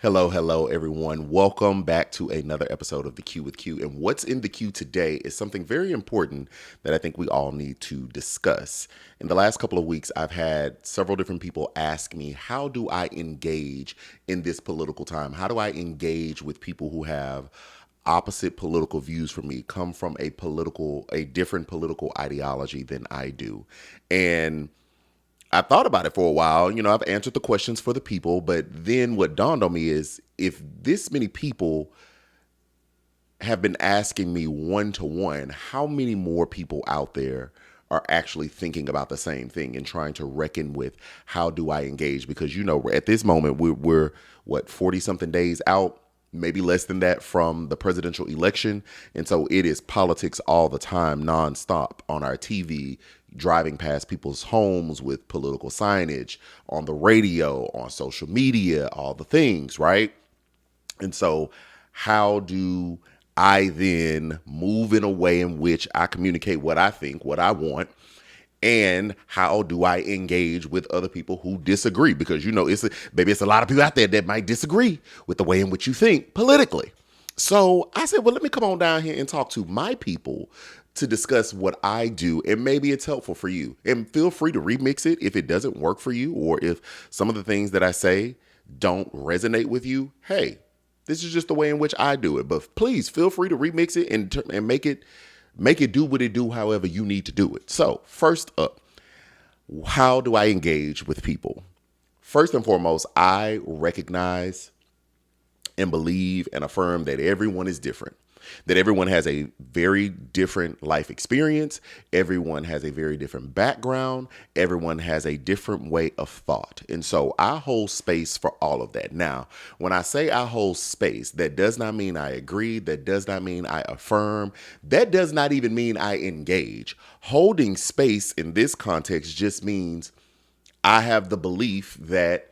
Hello, everyone. Welcome back to another episode of The Q with Q. And what's in the Q today is something very important that I think we all need to discuss. In the last couple of weeks, I've had several different people ask me, how do I engage in this political time? How do I engage with people who have opposite political views from me, come from a different political ideology than I do? And I thought about it for a while. I've answered the questions for the people, but then what dawned on me is if this many people have been asking me one to one, how many more people out there are actually thinking about the same thing and trying to reckon with how do I engage? Because, at this moment, we're what, 40 something days out, maybe less than that from the presidential election. And so it is politics all the time, nonstop on our TV, driving past people's homes with political signage, on the radio, on social media, all the things, right? And so how do I then move in a way in which I communicate what I think, what I want, and how do I engage with other people who disagree? Because, it's a lot of people out there that might disagree with the way in which you think politically. So I said, well, let me come on down here and talk to my people to discuss what I do, and maybe it's helpful for you. And feel free to remix it if it doesn't work for you, or if some of the things that I say don't resonate with you. Hey, this is just the way in which I do it. But please feel free to remix it and make it do what it do, however you need to do it. So first up, how do I engage with people? First and foremost, I recognize and believe and affirm that everyone is different, that everyone has a very different life experience. Everyone has a very different background. Everyone has a different way of thought. And so I hold space for all of that. Now, when I say I hold space, that does not mean I agree. That does not mean I affirm. That does not even mean I engage. Holding space in this context just means I have the belief that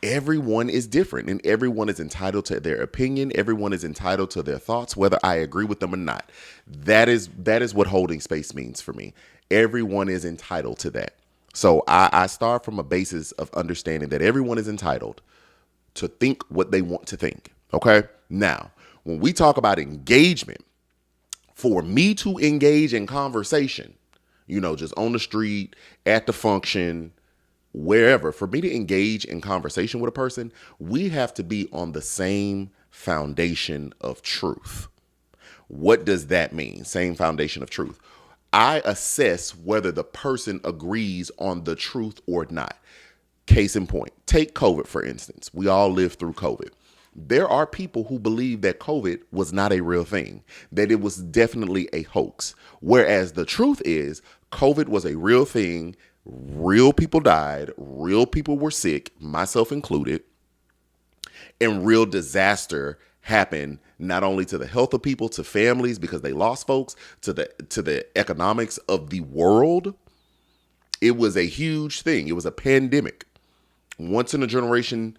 everyone is different and everyone is entitled to their opinion. Everyone is entitled to their thoughts, whether I agree with them or not. That is what holding space means for me. Everyone is entitled to that. So I start from a basis of understanding that everyone is entitled to think what they want to think. Okay. Now, when we talk about engagement, for me to engage in conversation, just on the street, at the function, wherever, for me to engage in conversation with a person, we have to be on the same foundation of truth. What does that mean? Same foundation of truth. I assess whether the person agrees on the truth or not. Case in point, take COVID, for instance. We all lived through COVID. There are people who believe that COVID was not a real thing, that it was definitely a hoax. Whereas the truth is, COVID was a real thing. Real people died, real people were sick, myself included, and real disaster happened not only to the health of people, to families because they lost folks, to the economics of the world. It was a huge thing. It was a pandemic. Once in a generational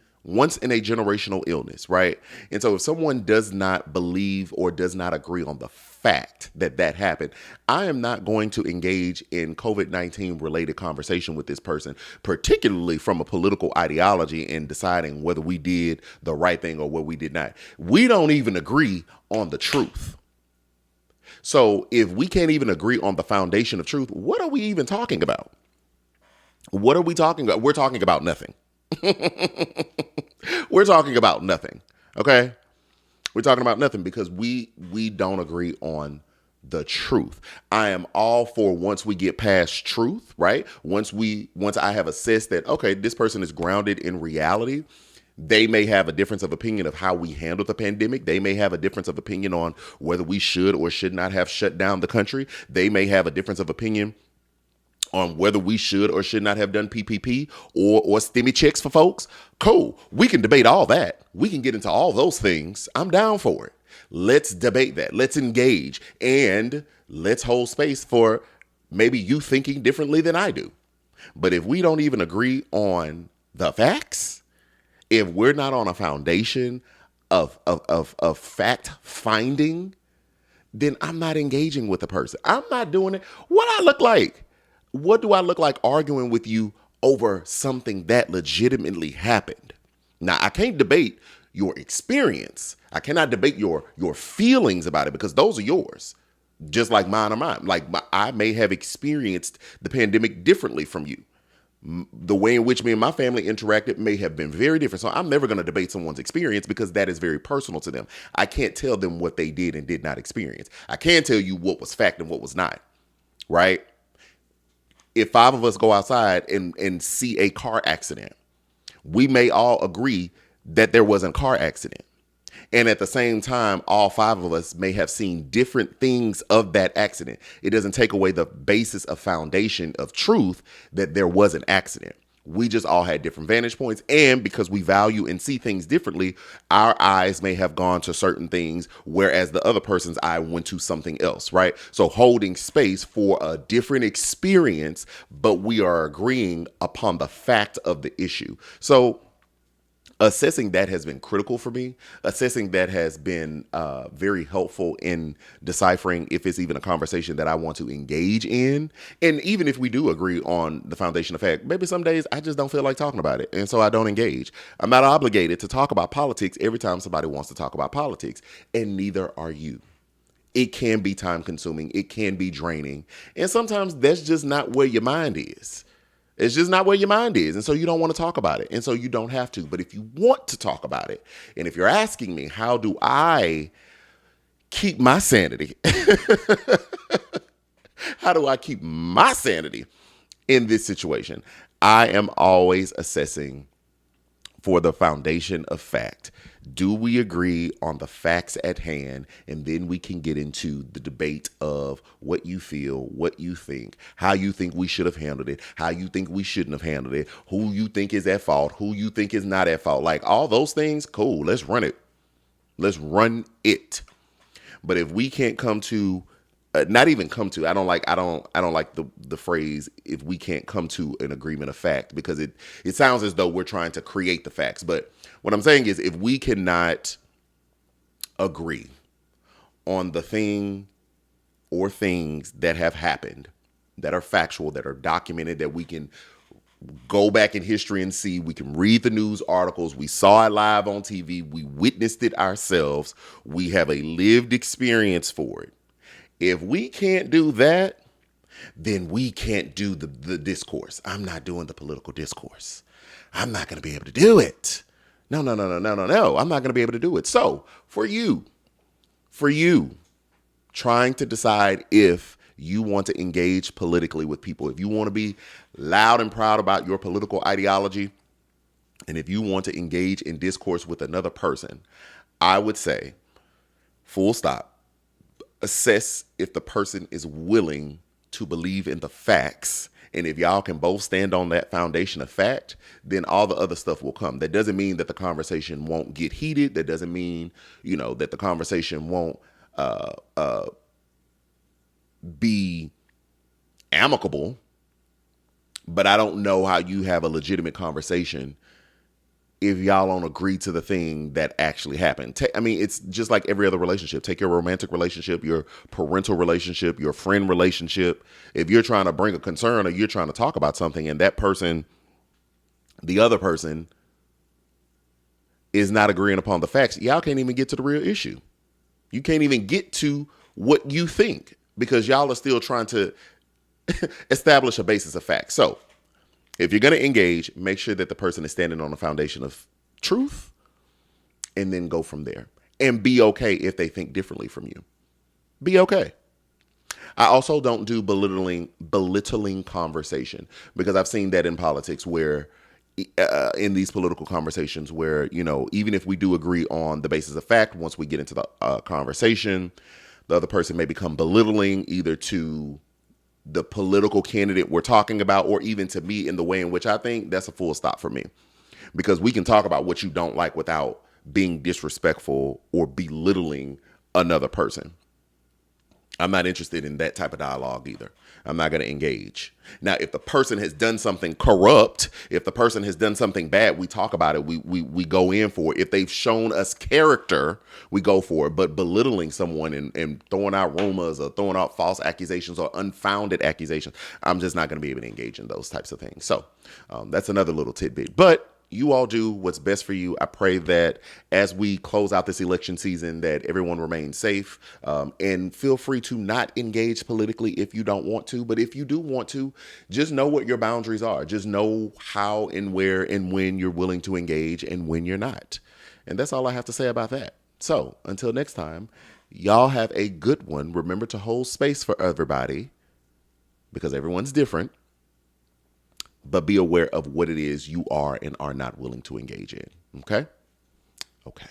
illness, right? And so if someone does not believe or does not agree on the fact that happened, I am not going to engage in COVID-19 related conversation with this person, particularly from a political ideology and deciding whether we did the right thing or what we did not. We don't even agree on the truth. So if we can't even agree on the foundation of truth, what are we even talking about? What are we talking about? We're talking about nothing. We're talking about nothing. Okay. We're talking about nothing because we don't agree on the truth. I am all for once we get past truth, right? Once I have assessed that, okay, this person is grounded in reality. They may have a difference of opinion of how we handle the pandemic. They may have a difference of opinion on whether we should or should not have shut down the country. They may have a difference of opinion on whether we should or should not have done PPP or stimmy checks for folks. Cool. We can debate all that. We can get into all those things. I'm down for it. Let's debate that. Let's engage and let's hold space for maybe you thinking differently than I do. But if we don't even agree on the facts, if we're not on a foundation of fact finding, then I'm not engaging with the person. I'm not doing it. What I look like? What do I look like arguing with you over something that legitimately happened? Now, I can't debate your experience. I cannot debate your feelings about it because those are yours. Just like mine are mine. Like I may have experienced the pandemic differently from you. The way in which me and my family interacted may have been very different. So I'm never going to debate someone's experience because that is very personal to them. I can't tell them what they did and did not experience. I can tell you what was fact and what was not, right? If 5 of us go outside and see a car accident, we may all agree that there wasn't a car accident. And at the same time, all 5 of us may have seen different things of that accident. It doesn't take away the basis of foundation of truth that there was an accident. We just all had different vantage points. And because we value and see things differently, our eyes may have gone to certain things, whereas the other person's eye went to something else, right? So holding space for a different experience, but we are agreeing upon the fact of the issue. So assessing that has been critical for me. Assessing that has been very helpful in deciphering if it's even a conversation that I want to engage in. And even if we do agree on the foundation of fact, maybe some days I just don't feel like talking about it. And so I don't engage. I'm not obligated to talk about politics every time somebody wants to talk about politics. And neither are you. It can be time consuming. It can be draining. And sometimes that's just not where your mind is. It's just not where your mind is. And so you don't want to talk about it. And so you don't have to. But if you want to talk about it, and if you're asking me, how do I keep my sanity? How do I keep my sanity in this situation? I am always assessing for the foundation of fact. Do we agree on the facts at hand? And then we can get into the debate of what you feel, what you think, how you think we should have handled it, how you think we shouldn't have handled it, who you think is at fault, who you think is not at fault. Like all those things, cool, let's run it. Let's run it. But if we can't come to not even come to, I don't like the phrase if we can't come to an agreement of fact, because it sounds as though we're trying to create the facts. But what I'm saying is if we cannot agree on the thing or things that have happened, that are factual, that are documented, that we can go back in history and see, we can read the news articles, we saw it live on TV, we witnessed it ourselves, we have a lived experience for it. If we can't do that, then we can't do the discourse. I'm not doing the political discourse. I'm not going to be able to do it. No. I'm not going to be able to do it. So for you, trying to decide if you want to engage politically with people, if you want to be loud and proud about your political ideology, and if you want to engage in discourse with another person, I would say, full stop. Assess if the person is willing to believe in the facts. And if y'all can both stand on that foundation of fact, then all the other stuff will come. That doesn't mean that the conversation won't get heated. That doesn't mean, that the conversation won't be amicable. But I don't know how you have a legitimate conversation if y'all don't agree to the thing that actually happened. It's just like every other relationship. Take your romantic relationship, your parental relationship, your friend relationship. If you're trying to bring a concern or you're trying to talk about something and that person, the other person, is not agreeing upon the facts, y'all can't even get to the real issue. You can't even get to what you think because y'all are still trying to establish a basis of facts. So if you're going to engage, make sure that the person is standing on the foundation of truth and then go from there. And be okay if they think differently from you. Be okay. I also don't do belittling conversation because I've seen that in politics where in these political conversations where, even if we do agree on the basis of fact, once we get into the conversation, the other person may become belittling either to the political candidate we're talking about, or even to me in the way in which I think. That's a full stop for me, because we can talk about what you don't like without being disrespectful or belittling another person. I'm not interested in that type of dialogue either. I'm not going to engage. Now, if the person has done something corrupt, if the person has done something bad, we talk about it. We go in for it. If they've shown us character, we go for it. But belittling someone and throwing out rumors or throwing out false accusations or unfounded accusations, I'm just not going to be able to engage in those types of things. So that's another little tidbit. But you all do what's best for you. I pray that as we close out this election season, that everyone remains safe, and feel free to not engage politically if you don't want to. But if you do want to, just know what your boundaries are. Just know how and where and when you're willing to engage and when you're not. And that's all I have to say about that. So until next time, y'all have a good one. Remember to hold space for everybody because everyone's different. But be aware of what it is you are and are not willing to engage in. Okay? Okay.